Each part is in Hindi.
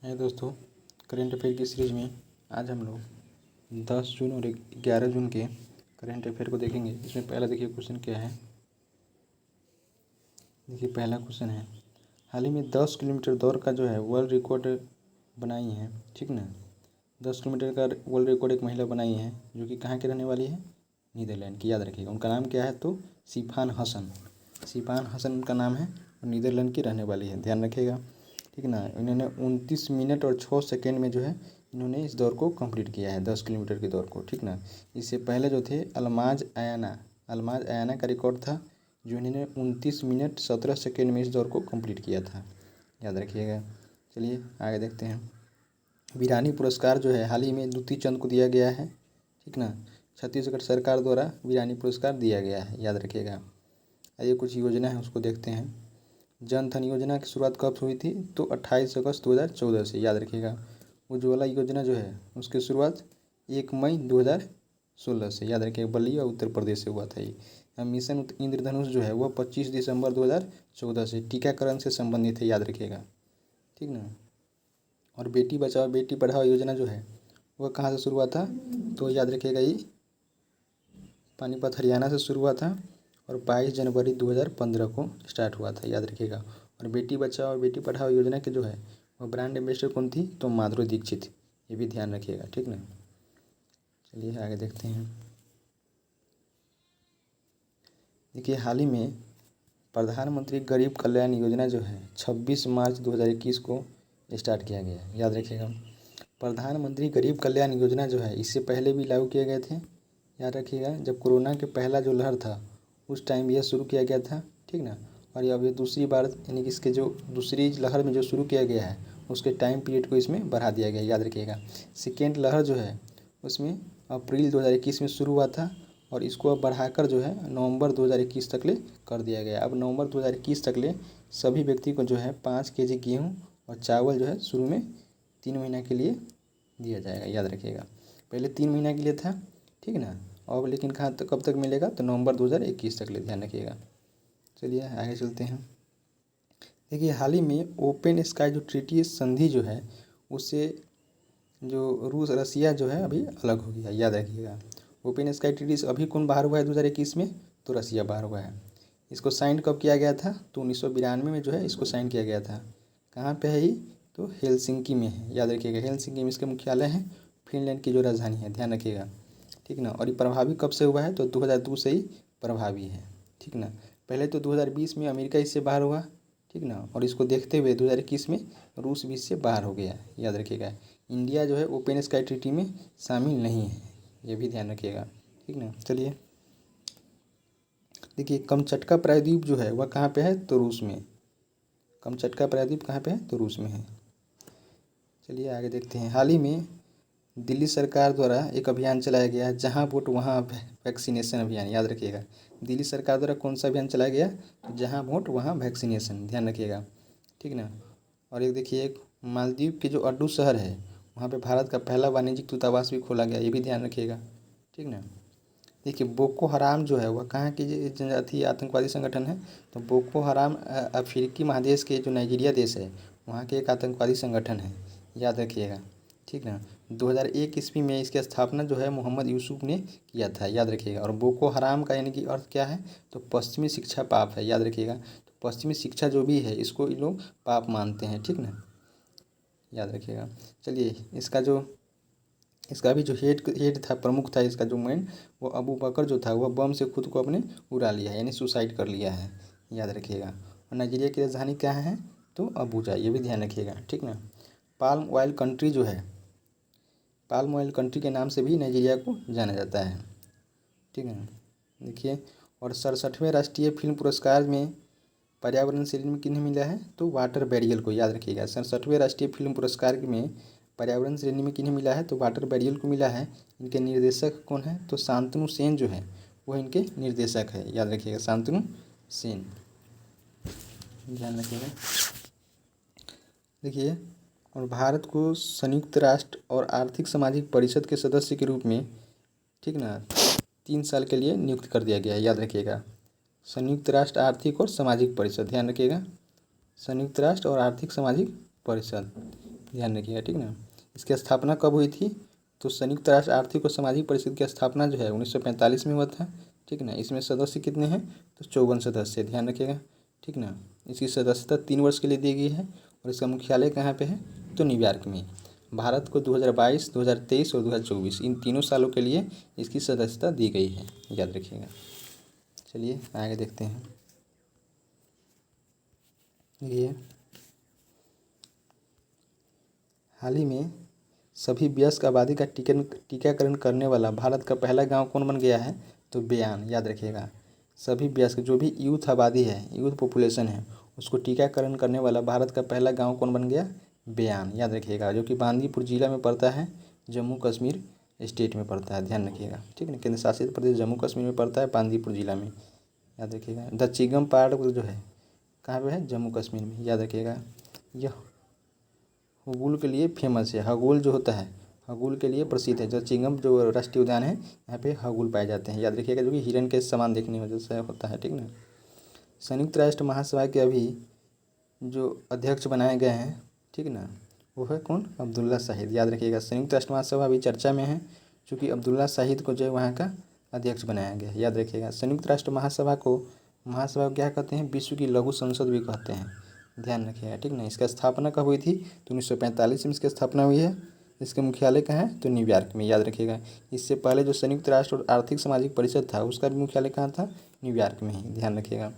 है दोस्तों, करेंट अफेयर की सीरीज में आज हम लोग 10 जून और 11 जून के करेंट अफेयर को देखेंगे। इसमें पहला देखिए क्वेश्चन क्या है। देखिए पहला क्वेश्चन है, हाल ही में 10 किलोमीटर दौड़ का जो है वर्ल्ड रिकॉर्ड बनाई है, ठीक ना। 10 किलोमीटर का वर्ल्ड रिकॉर्ड एक महिला बनाई है जो कि कहाँ की रहने वाली है, नीदरलैंड की। याद रखिएगा उनका नाम क्या है, तो शिफान हसन उनका नाम है और नीदरलैंड की रहने वाली है, ध्यान रखिएगा, ठीक ना। इन्होंने 29 मिनट और 6 सेकेंड में जो है इन्होंने इस दौड़ को कंप्लीट किया है, 10 किलोमीटर की दौड़ को, ठीक ना। इससे पहले जो थे अल्माज अयाना का रिकॉर्ड था, जो इन्होंने 29 मिनट 17 सेकेंड में इस दौड़ को कंप्लीट किया था, याद रखिएगा। चलिए आगे देखते हैं। वीरानी पुरस्कार जो है हाल ही में द्युति चंद को दिया गया है, ठीक ना। छत्तीसगढ़ सरकार द्वारा वीरानी पुरस्कार दिया गया है, याद रखिएगा। आइए कुछ योजना है उसको देखते हैं। जन धन योजना की शुरुआत कब हुई थी, तो 28 अगस्त 2014 से, याद रखिएगा। उज्ज्वला योजना जो है उसकी शुरुआत 1 मई 2016 से, याद रखिएगा। बलिया उत्तर प्रदेश से हुआ था ये। मिशन इंद्रधनुष जो है वह 25 दिसंबर 2014 से टीकाकरण से संबंधित है, याद रखिएगा, ठीक ना। और बेटी बचाओ बेटी पढ़ाओ योजना जो है वह कहाँ से शुरू हुआ था, तो याद रखिएगा ये पानीपत हरियाणा से शुरू हुआ था और 22 जनवरी 2015 को स्टार्ट हुआ था, याद रखिएगा। और बेटी बचाओ और बेटी पढ़ाओ योजना के जो है वह ब्रांड एम्बेसडर कौन थी, तो माधुरी दीक्षित, ये भी ध्यान रखिएगा, ठीक ना। चलिए आगे देखते हैं। देखिए हाल ही में प्रधानमंत्री गरीब कल्याण योजना जो है 26 मार्च 2021 को स्टार्ट किया गया है, याद रखिएगा। प्रधानमंत्री गरीब कल्याण योजना जो है इससे पहले भी लागू किए गए थे, याद रखिएगा। जब कोरोना के पहला जो लहर था उस टाइम यह शुरू किया गया था, ठीक ना। और ये अब ये दूसरी बार, यानी कि इसके जो दूसरी लहर में जो शुरू किया गया है उसके टाइम पीरियड को इसमें बढ़ा दिया गया, याद रखिएगा। सेकेंड लहर जो है उसमें अप्रैल 2021 में शुरू हुआ था और इसको अब बढ़ाकर जो है नवंबर 2021 तक ले कर दिया गया। अब नवंबर 2021 तक ले सभी व्यक्ति को जो है 5 केजी गेहूँ और चावल जो है शुरू में 3 महीना के लिए दिया जाएगा, याद रखिएगा। पहले 3 महीना के लिए था, ठीक ना। अब लेकिन कहाँ तक कब तक मिलेगा, तो नवंबर 2021 तक ले, ध्यान रखिएगा। चलिए आगे चलते हैं। देखिए हाल ही में ओपन स्काई जो ट्रीटी संधि जो है उससे जो रूस रसिया जो है अभी अलग हो गया, याद रखिएगा। ओपन स्काई ट्रीटी से अभी कौन बाहर हुआ है 2021 में, तो रसिया बाहर हुआ है। इसको साइन कब किया गया था, तो 1992 में जो है इसको साइन किया गया था। कहाँ पे है ये, तो हेलसिंकी में है, याद रखिएगा। हेलसिंकी में इसका मुख्यालय है, फिनलैंड की जो राजधानी है, ध्यान रखिएगा, ठीक ना। और ये प्रभावी कब से हुआ है, तो 2002 से ही प्रभावी है, ठीक ना। पहले तो 2020 में अमेरिका इससे बाहर हुआ, ठीक ना। और इसको देखते हुए 2021 में रूस भी इससे बाहर हो गया, याद रखिएगा। इंडिया जो है ओपन स्काई ट्रीटी में शामिल नहीं है, ये भी ध्यान रखिएगा, ठीक ना। चलिए देखिए कमचटका प्रायद्वीप जो है वह कहाँ पे है, तो रूस में। कमचटका प्रायद्वीप कहाँ पे है, तो रूस में है। चलिए आगे देखते हैं। हाल ही में दिल्ली सरकार द्वारा एक अभियान चलाया गया है, जहाँ वोट वहाँ वैक्सीनेशन अभियान, याद रखिएगा। दिल्ली सरकार द्वारा कौन सा अभियान चलाया गया, तो जहाँ वोट वहाँ वैक्सीनेशन, ध्यान रखिएगा, ठीक ना। और एक देखिए एक मालदीव के जो अड्डू शहर है वहाँ पे भारत का पहला वाणिज्यिक दूतावास भी खोला गया, ये भी ध्यान रखिएगा, ठीक ना। देखिए बोको हराम जो है वह कहाँ की जनजातीय आतंकवादी संगठन है, तो बोको हराम अफ्रीकी महादेश के जो नाइजीरिया देश है वहाँ के एक आतंकवादी संगठन है, याद रखिएगा, ठीक ना। 2001 ईस्वी में इसकी स्थापना जो है मोहम्मद यूसुफ ने किया था, याद रखिएगा। और बोको हराम का यानी कि अर्थ क्या है, तो पश्चिमी शिक्षा पाप है, याद रखिएगा। तो पश्चिमी शिक्षा जो भी है इसको ये लोग पाप मानते हैं, ठीक ना, याद रखिएगा। चलिए इसका भी जो हेड था, प्रमुख था इसका जो मेन, वो अबू बकर जो था वह बम से खुद को अपने उड़ा लिया है, यानी सुसाइड कर लिया है, याद रखिएगा। और नाइजीरिया की राजधानी क्या है, तो अबूजा, ये भी ध्यान रखिएगा, ठीक ना। पाल्म ऑयल कंट्री जो है, पाल्म ऑयल कंट्री के नाम से भी नाइजीरिया को जाना जाता है, ठीक है। देखिए और 67वें राष्ट्रीय फिल्म पुरस्कार में पर्यावरण श्रेणी में किन्हें मिला है, तो वाटर बैरियल को, याद रखिएगा। 67वें राष्ट्रीय फिल्म पुरस्कार में पर्यावरण श्रेणी में किन्हें मिला है, तो वाटर बैरियल को मिला है। इनके निर्देशक कौन है, तो शांतनु सेन जो है वह इनके निर्देशक है, याद रखिएगा, शांतनु सेन, ध्यान रखिएगा। देखिए और भारत को संयुक्त राष्ट्र और आर्थिक सामाजिक परिषद के सदस्य के रूप में, ठीक ना, 3 साल के लिए नियुक्त कर दिया गया है, याद रखिएगा। संयुक्त राष्ट्र आर्थिक और सामाजिक परिषद, ध्यान रखिएगा, संयुक्त राष्ट्र और आर्थिक सामाजिक परिषद, ध्यान रखिएगा, ठीक ना। इसकी स्थापना कब हुई थी? तो संयुक्त राष्ट्र आर्थिक और सामाजिक परिषद की स्थापना जो है 1945 में हुआ था, ठीक ना। इसमें सदस्य कितने हैं? तो 54 सदस्य, ध्यान रखिएगा, ठीक ना। इसकी सदस्यता 3 वर्ष के लिए दी गई है और इसका मुख्यालय कहाँ पे है? तो न्यूयॉर्क में। भारत को 2022, 2023 और 2024 इन तीनों सालों के लिए इसकी सदस्यता दी गई है, याद रखिएगा। चलिए आगे देखते हैं। ये हाल ही में सभी वयस्क आबादी का टीकाकरण करने वाला भारत का पहला गांव कौन बन गया है? तो बयान, याद रखिएगा। सभी वयस्क जो भी यूथ आबादी है, यूथ पॉपुलेशन है, उसको टीकाकरण करने वाला भारत का पहला गांव कौन बन गया? बयान, याद रखिएगा, जो कि बांदीपुर जिला में पड़ता है, जम्मू कश्मीर स्टेट में पड़ता है, ध्यान रखिएगा, ठीक है। केंद्र शासित प्रदेश जम्मू कश्मीर में पड़ता है, बांदीपुर जिला में, याद रखिएगा। द चिगम पार्क जो है कहाँ पे है? जम्मू कश्मीर में, याद रखिएगा। यह हगुल के लिए फेमस है, हगुल जो होता है हगुल के लिए प्रसिद्ध है। जो चिंगम जो राष्ट्रीय उद्यान है, यहाँ पे हगुल पाए जाते हैं, याद रखिएगा, जो कि हिरन के समान देखने में जैसा होता है, ठीक ना। संयुक्त राष्ट्र महासभा के अभी जो अध्यक्ष बनाए गए हैं, ठीक ना, वो है कौन? अब्दुल्ला शाहिद, याद रखिएगा। संयुक्त राष्ट्र महासभा अभी चर्चा में है, चूँकि अब्दुल्ला शाहिद को जो है वहाँ का अध्यक्ष बनाया गया है, याद रखिएगा। संयुक्त राष्ट्र महासभा को क्या कहते हैं? विश्व की लघु संसद भी कहते हैं, ध्यान रखिएगा, ठीक ना। इसका स्थापना कब हुई थी? तो 1945 में इसकी स्थापना हुई है। इसका मुख्यालय कहाँ है? तो न्यूयॉर्क में, याद रखिएगा। इससे पहले जो संयुक्त राष्ट्र और आर्थिक सामाजिक परिषद था, उसका भी मुख्यालय कहाँ था? न्यूयॉर्क में ही, ध्यान रखिएगा,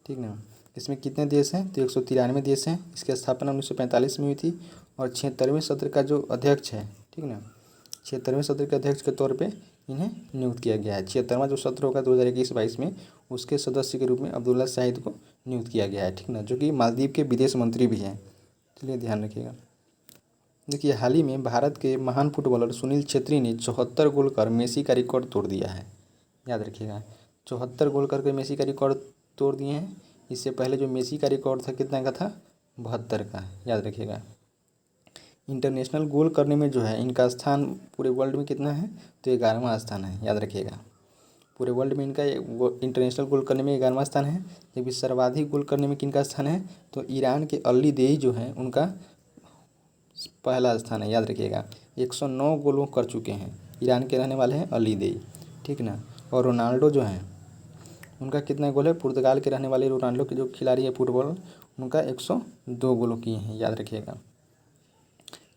ठीक ना। इसमें कितने देश हैं? तो 193 देश हैं। इसकी स्थापना 1945 में हुई थी और 76वें सत्र का जो अध्यक्ष है, ठीक ना, 76वें सत्र के अध्यक्ष के तौर पे इन्हें नियुक्त किया गया है। 76वां जो सत्र होगा 2021-22 में, उसके सदस्य के रूप में अब्दुल्ला शाहिद को नियुक्त किया गया है, ठीक ना, जो कि मालदीव के विदेश मंत्री भी हैं। चलिए ध्यान रखिएगा। देखिए, हाल ही में भारत के महान फुटबॉलर सुनील छेत्री ने 74 गोल कर मेसी का रिकॉर्ड तोड़ दिया है, याद रखिएगा। 74 गोल करके मेसी का रिकॉर्ड तोड़ दिए हैं। इससे पहले जो मेसी का रिकॉर्ड था कितना का था? 72 का, याद रखिएगा। इंटरनेशनल गोल करने में जो है इनका स्थान पूरे वर्ल्ड में कितना है? तो 11वां स्थान है, याद रखिएगा। पूरे वर्ल्ड में इनका इंटरनेशनल गोल करने में 11वां स्थान है। जबकि सर्वाधिक गोल करने में किनका स्थान है? तो ईरान के अली देई जो है उनका पहला स्थान है, याद रखिएगा। 109 गोलों कर चुके हैं, ईरान के रहने वाले हैं अली देई, ठीक ना। और रोनाल्डो जो हैं उनका कितना गोल है? पुर्तगाल के रहने वाले रोनाल्डो के जो खिलाड़ी है फुटबॉल, उनका 102 गोलों किए हैं, याद रखिएगा।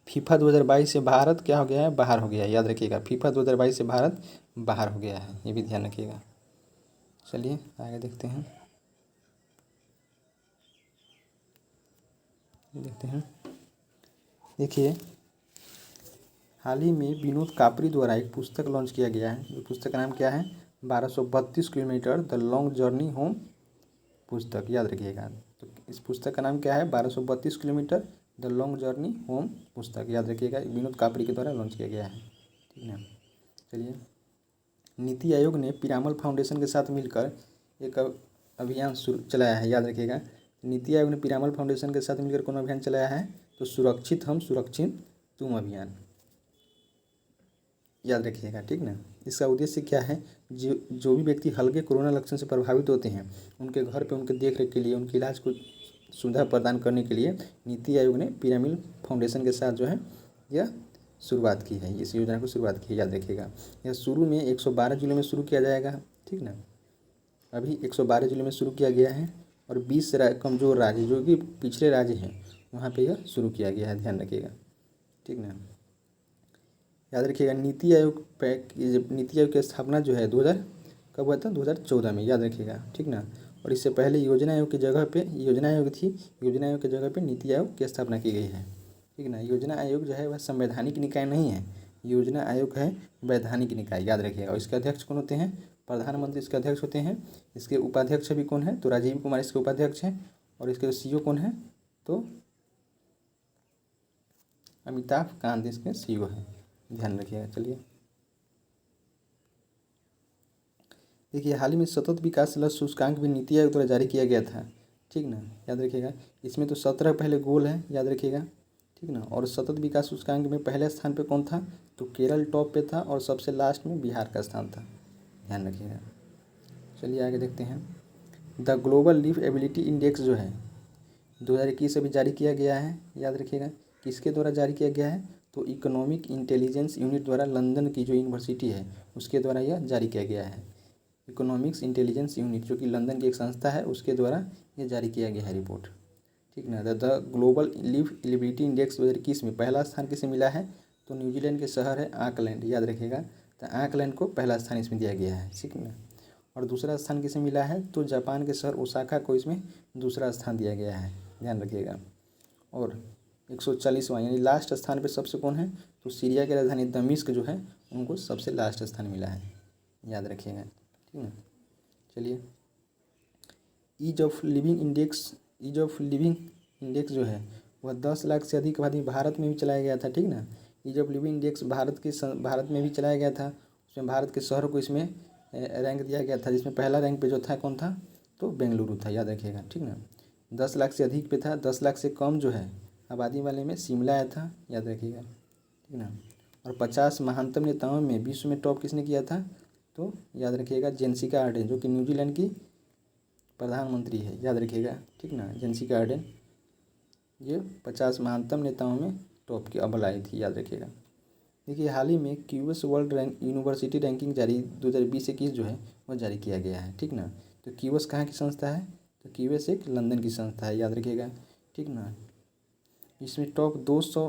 फीफा 2022 से भारत क्या हो गया है? बाहर हो गया है, याद रखिएगा। फीफा 2022 से भारत बाहर हो गया है, ये भी ध्यान रखिएगा। चलिए आगे देखते हैं। देखिए, हाल ही में विनोद कापरी द्वारा एक पुस्तक लॉन्च किया गया है। ये पुस्तक का नाम क्या है? 1232 kilometre the long journey home पुस्तक, याद रखिएगा। तो इस पुस्तक का नाम क्या है? 1232 kilometre the long journey home पुस्तक, याद रखिएगा। विनोद कापरी के द्वारा लॉन्च किया गया है, ठीक है। चलिए, नीति आयोग ने पीरामल फाउंडेशन के साथ मिलकर एक अभियान चलाया है, याद रखिएगा। नीति आयोग ने पीरामल फाउंडेशन के साथ मिलकर कौन अभियान चलाया है? तो सुरक्षित हम सुरक्षित तुम अभियान, याद रखिएगा, ठीक ना। इसका उद्देश्य क्या है? जो भी व्यक्ति हल्के कोरोना लक्षण से प्रभावित होते हैं, उनके घर पे उनके देखरेख के लिए, उनके इलाज को सुविधा प्रदान करने के लिए नीति आयोग ने पिरामिल फाउंडेशन के साथ जो है यह शुरुआत की है, इस योजना को शुरुआत की है, याद रखिएगा। यह शुरू में 112 जिलों में शुरू किया जाएगा, ठीक ना। अभी 112 जिलों में शुरू किया गया है और 20 कमज़ोर राज्य जो कि पिछड़े राज्य हैं वहाँ पे यह शुरू किया गया है, ध्यान रखिएगा, ठीक ना। याद रखिएगा, नीति आयोग की स्थापना जो है 2000 कब हुआ था? 2014 में, याद रखिएगा, ठीक ना। और इससे पहले योजना आयोग की जगह पे योजना आयोग थी, योजना आयोग की जगह पे नीति आयोग की स्थापना की गई है, ठीक ना। योजना आयोग जो है वह संवैधानिक निकाय नहीं है, योजना आयोग है वैधानिक निकाय, याद रखिएगा। और इसके अध्यक्ष कौन होते हैं? प्रधानमंत्री इसके अध्यक्ष होते हैं। इसके उपाध्यक्ष भी कौन है? तो राजीव कुमार इसके उपाध्यक्ष हैं। और इसके CEO कौन है? तो अमिताभ कांत इसके CEO हैं, ध्यान रखिएगा। चलिए, देखिए, हाल ही में सतत विकास लक्ष्य सूचकांक भी नीति आयोग द्वारा जारी किया गया था, ठीक ना, याद रखिएगा। इसमें तो 17 पहले गोल है, याद रखिएगा, ठीक ना। और सतत विकास सूचकांक में पहले स्थान पे कौन था? तो केरल टॉप पे था और सबसे लास्ट में बिहार का स्थान था, ध्यान रखिएगा। चलिए आगे देखते हैं। The global live ability index जो है 2021 अभी जारी किया गया है, याद रखिएगा। किसके द्वारा जारी किया गया है? तो इकोनॉमिक इंटेलिजेंस यूनिट द्वारा लंदन की जो यूनिवर्सिटी है उसके द्वारा यह जारी किया गया है। इकोनॉमिक्स इंटेलिजेंस यूनिट जो कि लंदन की एक संस्था है उसके द्वारा ये जारी किया गया है रिपोर्ट, ठीक ना। द ग्लोबल लिविलिटी इंडेक्स 2021 में पहला स्थान किसे मिला है? तो न्यूजीलैंड के शहर है ऑकलैंड, याद रखिएगा। तो ऑकलैंड को पहला स्थान इसमें दिया गया है, ठीक ना। और दूसरा स्थान किसे मिला है? तो जापान के शहर ओसाका को इसमें दूसरा स्थान दिया गया है, ध्यान रखिएगा। और 140वां यानी लास्ट स्थान पे सबसे कौन है? तो सीरिया की राजधानी दमिश्क जो है उनको सबसे लास्ट स्थान मिला है, याद रखिएगा, ठीक है। चलिए, ईज ऑफ लिविंग इंडेक्स जो है वह 10 लाख से अधिक आबादी भारत में भी चलाया गया था, ठीक ना। Ease of living index Bharat में भी चलाया गया था। उसमें भारत के शहरों को इसमें रैंक दिया गया था, जिसमें पहला रैंक पे जो था कौन था? तो बेंगलुरु था, याद रखिएगा, ठीक ना। 10 लाख से अधिक पे था, 10 लाख से कम जो है आबादी वाले में शिमला आया था, याद रखिएगा, ठीक ना। और 50 महानतम नेताओं में विश्व में टॉप किसने किया था? तो याद रखिएगा जेसिका आर्डेन, जो कि न्यूजीलैंड की प्रधानमंत्री है, याद रखिएगा, ठीक ना। जेसिका आर्डेन ये 50 महानतम नेताओं में टॉप की अव्वल आई थी, याद रखिएगा। देखिए, हाल ही में क्यूएस वर्ल्ड यूनिवर्सिटी रैंकिंग जारी 2020-21 जो है वह जारी किया गया है, ठीक ना। तो क्यूएस कहाँ की संस्था है? तो क्यूएस एक लंदन की संस्था है, याद रखिएगा, ठीक ना। इसमें टॉप 200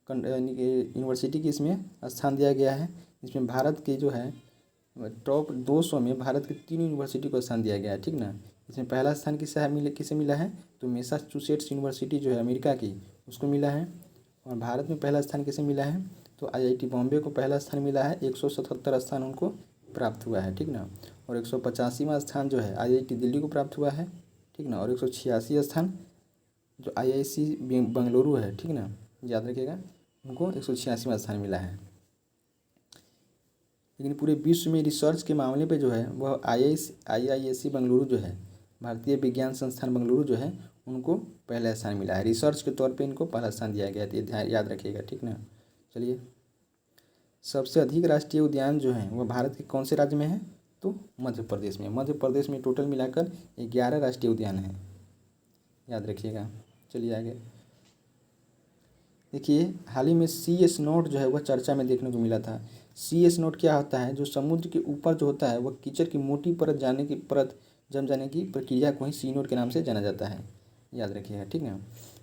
यूनिवर्सिटी की इसमें स्थान दिया गया है। इसमें भारत के जो है टॉप 200 में भारत के 3 यूनिवर्सिटी को स्थान दिया गया है, ठीक ना। इसमें पहला स्थान किसे मिला है? तो मैसाचुसेट्स यूनिवर्सिटी जो है अमेरिका की उसको मिला है। और भारत में पहला स्थान किसे मिला है? तो आईआईटी बॉम्बे को पहला स्थान मिला है, 177 स्थान उनको प्राप्त हुआ है, ठीक ना। और 185वां स्थान जो है आईआईटी दिल्ली को प्राप्त हुआ है, ठीक ना। और 186 स्थान जो आईआईसी बेंगलुरु है, ठीक ना, याद रखिएगा, उनको 186वां स्थान मिला है। लेकिन पूरे विश्व में रिसर्च के मामले पे जो है वह आईआईएससी बेंगलुरु जो है, भारतीय विज्ञान संस्थान बेंगलुरु जो है, उनको पहला स्थान मिला है। रिसर्च के तौर पे इनको पहला स्थान दिया गया है, ध्यान याद रखिएगा, ठीक ना। चलिए, सबसे अधिक राष्ट्रीय उद्यान जो है वह भारत के कौन से राज्य में है? तो मध्य प्रदेश में। मध्य प्रदेश में टोटल मिलाकर 11 राष्ट्रीय उद्यान हैं, याद रखिएगा। चलिए आगे देखिए, हाल ही में CS नोट जो है वह चर्चा में देखने को मिला था। CS नोट क्या होता है? जो समुद्र के ऊपर जो होता है वह कीचड़ की मोटी परत जम जाने की प्रक्रिया को ही सी नोट के नाम से जाना जाता है, याद रखिएगा, ठीक है।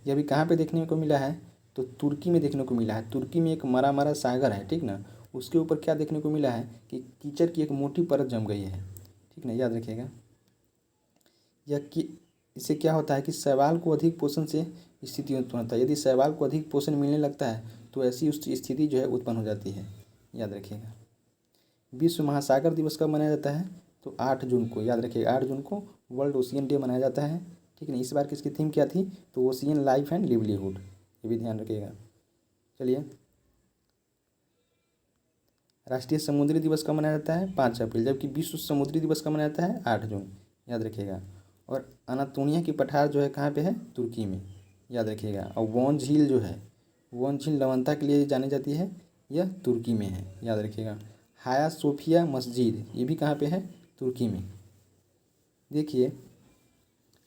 ये अभी कहाँ पे देखने को मिला है? तो तुर्की में देखने को मिला है। तुर्की में एक मरा सागर है, ठीक ना, उसके ऊपर क्या देखने को मिला है कि कीचड़ की एक मोटी परत जम गई है, ठीक ना, याद रखिएगा। यह कि इससे क्या होता है कि शैवाल को अधिक पोषण से स्थिति उत्पन्न होता है। यदि शैवाल को अधिक पोषण मिलने लगता है तो ऐसी उस स्थिति जो है उत्पन्न हो जाती है, याद रखिएगा। विश्व महासागर दिवस कब मनाया जाता है? तो 8 जून को, याद रखिएगा, 8 जून को वर्ल्ड ओशियन डे मनाया जाता है, ठीक है। इस बार किसकी थीम क्या थी? तो ओशियन लाइफ एंड लिवलीहुड, ये भी ध्यान रखिएगा। चलिए, राष्ट्रीय समुद्री दिवस कब मनाया जाता है? 5 अप्रैल, जबकि विश्व समुद्री दिवस कब मनाया जाता है? 8 जून, याद रखिएगा। और अनातोलिया की पठार जो है कहाँ पे है? तुर्की में, याद रखिएगा। और वॉन झील जो है, वॉन झील लवणता के लिए जानी जाती है, यह तुर्की में है, याद रखिएगा। हाया सोफिया मस्जिद ये भी कहाँ पे है? तुर्की में। देखिए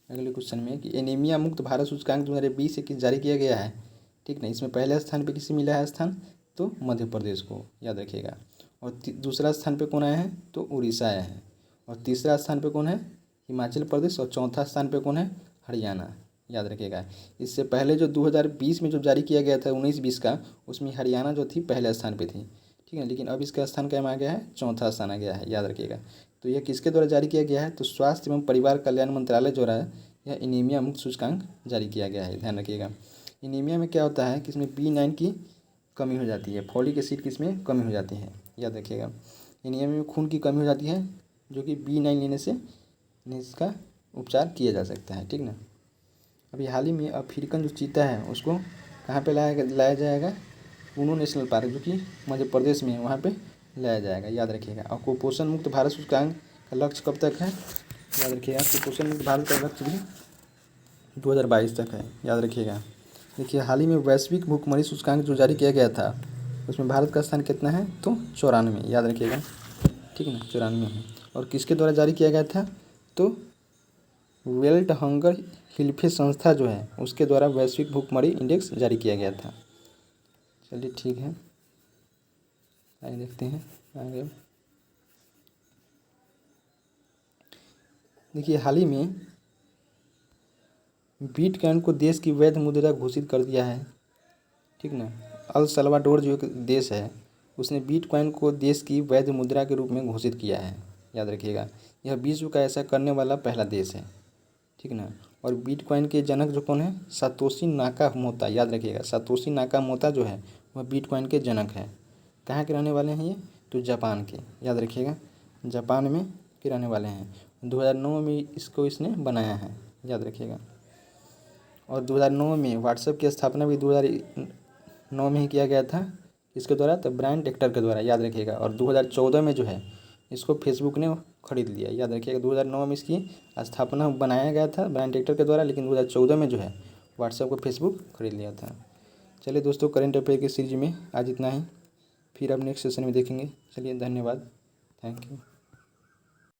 अगले क्वेश्चन में कि एनीमिया मुक्त भारत सूचकांक 2020-21 जारी किया गया है, ठीक ना। इसमें पहले स्थान पे किसे मिला है स्थान? तो मध्य प्रदेश को, याद रखिएगा। और दूसरा स्थान पे कौन आया है? तो उड़ीसा आया है। और तीसरा स्थान पे कौन है? हिमाचल प्रदेश। और चौथा स्थान पे कौन है? हरियाणा, याद रखिएगा। इससे पहले जो 2020 में जो जारी किया गया था 19-20 का, उसमें हरियाणा जो थी पहले स्थान पे थी, ठीक है। लेकिन अब इसका स्थान क्या आ गया है? चौथा स्थान आ गया है, याद रखिएगा। तो यह किसके द्वारा जारी किया गया है? तो स्वास्थ्य एवं परिवार कल्याण मंत्रालय द्वारा यह एनीमिया मुक्त सूचकांक जारी किया गया है, ध्यान रखिएगा। एनीमिया में क्या होता है कि इसमें B9 की कमी हो जाती है, फॉलिक एसिड की इसमें कमी हो जाती है, याद रखिएगा। एनीमिया में खून की कमी हो जाती है, जो कि B9 लेने से इसका उपचार किया जा सकता है, ठीक ना। अभी हाल ही में अफ्रीकन जो चीता है उसको कहाँ पे लाया जाएगा? ऊनो नेशनल पार्क, जो कि मध्य प्रदेश में है, वहाँ पे लाया जाएगा, याद रखिएगा। और कुपोषण मुक्त भारत सूचकांक का लक्ष्य कब तक है? याद रखिएगा, कुपोषण मुक्त भारत का लक्ष्य भी 2022 तक है, याद रखिएगा। देखिए, हाल ही में वैश्विक भूखमरी सूचकांक जो जारी किया गया था उसमें भारत का स्थान कितना है? तो 94, याद रखिएगा, ठीक है ना, 94 है। और किसके द्वारा जारी किया गया था? तो वर्ल्ड हंगर हिल्फे संस्था जो है उसके द्वारा वैश्विक भूखमरी इंडेक्स जारी किया गया था। चलिए ठीक है, आगे देखते हैं आगे। देखिए हाल ही में बिटकॉइन को देश की वैध मुद्रा घोषित कर दिया है, ठीक ना। अल सल्वाडोर जो एक देश है उसने बिटकॉइन को देश की वैध मुद्रा के रूप में घोषित किया है, याद रखिएगा। यह विश्व का ऐसा करने वाला पहला देश है, ठीक ना। और बिटकॉइन के जनक जो कौन है, सातोशी नाकामोतो, याद रखिएगा। सातोशी नाकामोतो जो है वह बिटकॉइन के जनक है। कहाँ के रहने वाले हैं ये, तो जापान के, याद रखिएगा, जापान में के रहने वाले हैं। 2009 में इसको इसने बनाया है, याद रखिएगा। और 2009 में व्हाट्सएप की स्थापना भी 2009 में ही किया गया था, इसके द्वारा, तो ब्रायन टेक्टर के द्वारा, याद रखिएगा। और 2014 में जो है इसको फेसबुक ने खरीद लिया, याद रखिएगा। 2009 में इसकी स्थापना बनाया गया था ब्रायन टेक्टर के द्वारा, लेकिन 2014 में जो है व्हाट्सएप को फेसबुक खरीद लिया था। चलिए दोस्तों, करंट अफेयर की सीरीज में आज इतना ही, फिर अब नेक्स्ट सेशन में देखेंगे। चलिए धन्यवाद, थैंक यू।